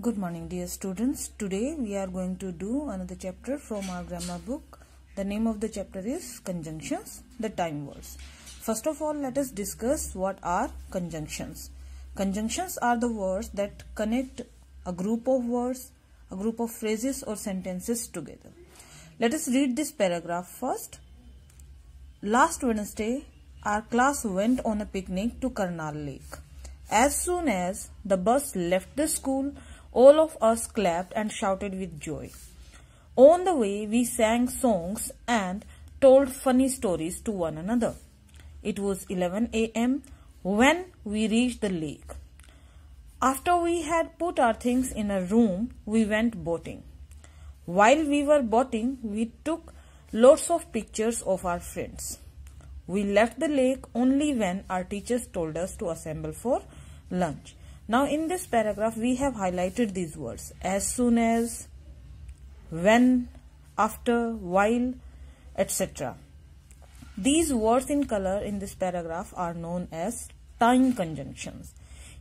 Good morning, dear students. Today we are going to do another chapter from our grammar book. The name of the chapter is Conjunctions, the time words. First of all, let us discuss what are conjunctions. Conjunctions are the words that connect a group of words, a group of phrases or sentences together. Let us read this paragraph first. Last Wednesday, our class went on a picnic to Karnal Lake. As soon as the bus left the school, all of us clapped and shouted with joy. On the way, we sang songs and told funny stories to one another. It was 11 a.m. when we reached the lake. After we had put our things in a room, we went boating. While we were boating, we took lots of pictures of our friends. We left the lake only when our teachers told us to assemble for lunch. Now in this paragraph we have highlighted these words: as soon as, when, after, while, etc. These words in color in this paragraph are known as time conjunctions.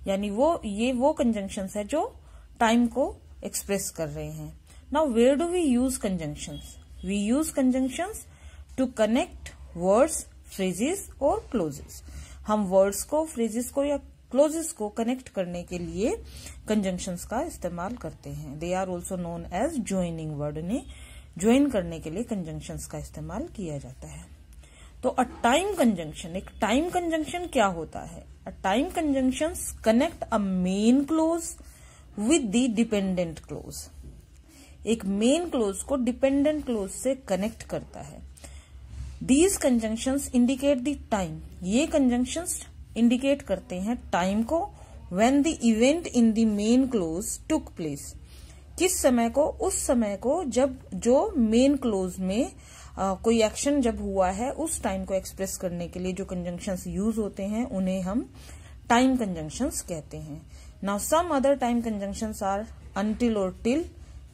यानी ये वो conjunctions है जो time को express कर रहे हैं. Now where do we use conjunctions? We use conjunctions to connect words, phrases और clauses. हम words को, phrases को या क्लोजेस को कनेक्ट करने के लिए कंजंक्शंस का इस्तेमाल करते हैं. They are also known as joining word. ने ज्वाइन करने के लिए कंजंक्शंस का इस्तेमाल किया जाता है. तो अ टाइम कंजंक्शन, एक टाइम कंजंक्शन क्या होता है? A time conjunctions connect a main close with the dependent clause. एक मेन क्लोज को डिपेंडेंट क्लोज से कनेक्ट करता है. These conjunctions indicate the time. ये कंजंक्शंस इंडिकेट करते हैं टाइम को. When the event in the main close took place. किस समय को? उस समय को जब जो मेन क्लोज में कोई एक्शन जब हुआ है, उस टाइम को एक्सप्रेस करने के लिए जो कंजंक्शंस यूज होते हैं उन्हें हम टाइम कंजंक्शंस कहते हैं. Now some other time conjunctions are until और till,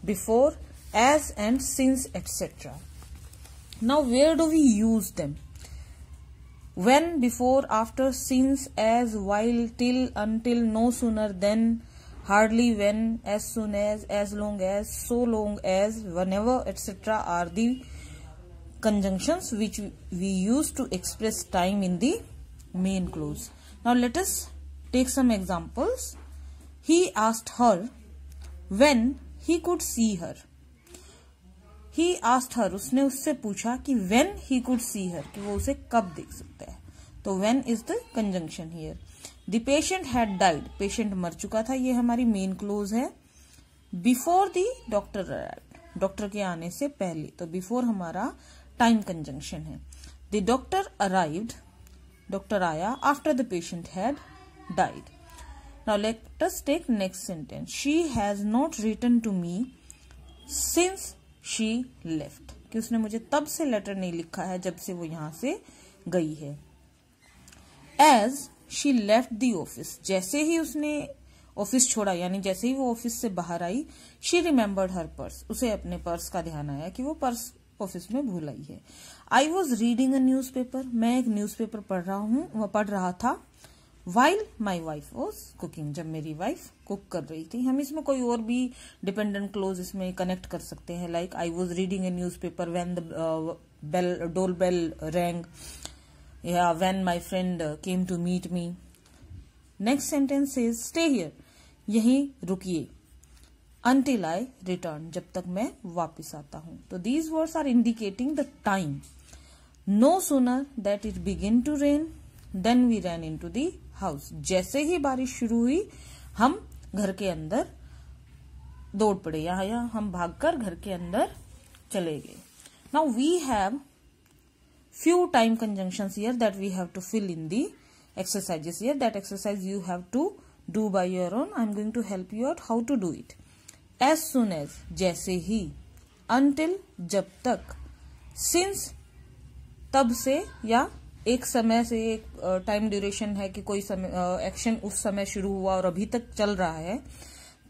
before, as and since etcetera. Now where do we use them? When, before, after, since, as, while, till, until, no sooner than, hardly, when, as soon as long as, so long as, whenever, etc. are the conjunctions which we use to express time in the main clause. Now let us take some examples. He asked her when he could see her. He asked her, उसने उससे पूछा कि when he could see her, कि वो उसे कब देख सकता है. तो when is the conjunction here. The patient had died. patient मर चुका था, ये हमारी मेन क्लोज है. Before the doctor arrived. Doctor के आने से पहले. तो before हमारा टाइम कंजंक्शन है. The doctor arrived. डॉक्टर आया. After the patient had died. Now let us take next sentence. She has not written to me since she left. कि उसने मुझे तब से लेटर नहीं लिखा है जब से वो यहां से गई है. As she left the office. जैसे ही उसने ऑफिस छोड़ा, यानी जैसे ही वो ऑफिस से बाहर आई, she remembered her purse. उसे अपने पर्स का ध्यान आया कि वो पर्स ऑफिस में भूल आई है. I was reading a newspaper. मैं एक न्यूज़पेपर पढ़ रहा था. While my wife was cooking. जब मेरी वाइफ कुक कर रही थी. हम इसमें कोई और भी डिपेंडेंट क्लोज इसमें कनेक्ट कर सकते हैं. Like I was reading a newspaper when the doorbell rang. Yeah, when my friend came to meet me. Next sentence is stay here. यहीं रुकिए. Until I return. जब तक मैं वापस आता हूँ. तो these words are indicating the time. No sooner that it began to rain, then we ran into the house. जैसे ही बारिश शुरू हुई, हम घर के अंदर दौड़ पड़े. यहाँ हम भागकर घर के अंदर चले गए. Now we have few time conjunctions here that we have to fill in the exercises here. That exercise you have to do by your own. I'm going to help you out how to do it. As soon as, जैसे ही. Until, जब तक. Since, तब से, या एक समय से, एक टाइम ड्यूरेशन है कि कोई समय एक्शन उस समय शुरू हुआ और अभी तक चल रहा है,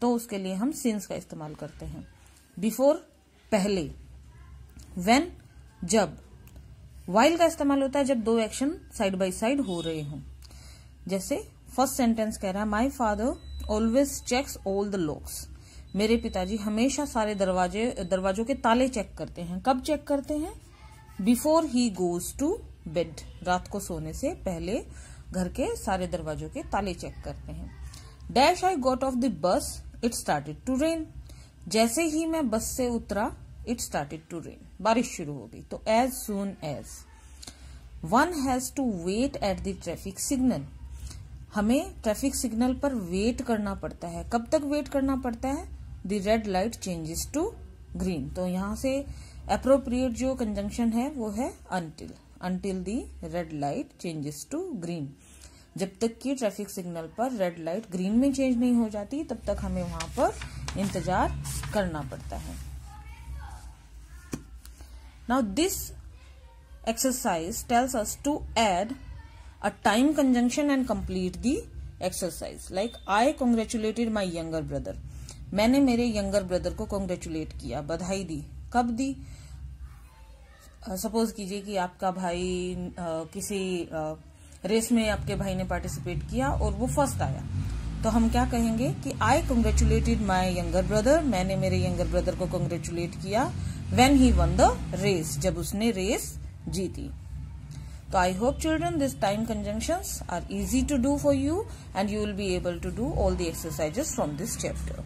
तो उसके लिए हम since का इस्तेमाल करते हैं. Before, पहले. When, जब. While का इस्तेमाल होता है जब दो एक्शन साइड बाय साइड हो रहे हों. जैसे फर्स्ट सेंटेंस कह रहा है my father always checks all the locks. मेरे पिताजी हमेशा सारे दरवाजों के ताले चेक करते हैं। कब चेक करते हैं? Before he goes to bed, रात को सोने से पहले घर के सारे दरवाजों के ताले चेक करते हैं। Dash I got off the bus, it started to rain. जैसे ही मैं बस से उतरा, इट स्टार्टेड टू रेन, बारिश शुरू हो गई। तो as soon as, one has to wait at the traffic signal, हमें ट्रैफिक सिग्नल पर वेट करना पड़ता है। कब तक वेट करना पड़ता है? The red light changes to green. तो यहां से एप्रोप्रिएट जो कंजंक्शन है वो है until, until the red light changes to green. जब तक कि ट्रैफिक सिग्नल पर रेड लाइट ग्रीन में चेंज नहीं हो जाती तब तक हमें वहां पर इंतजार करना पड़ता है। Now this exercise tells us to add a time conjunction and complete the exercise. Like I congratulated my younger brother. मैंने मेरे younger brother को congratulate किया, बधाई दी। कब दी? सपोज कीजिए कि आपका भाई किसी रेस में आपके भाई ने पार्टिसिपेट किया और वो फर्स्ट आया, तो हम क्या कहेंगे कि I congratulated my younger brother, मैंने मेरे younger brother को congratulate किया when he won the race, जब उसने रेस जीती। तो I hope children this time conjunctions are easy to do for you and you will be able to do all the exercises from this chapter.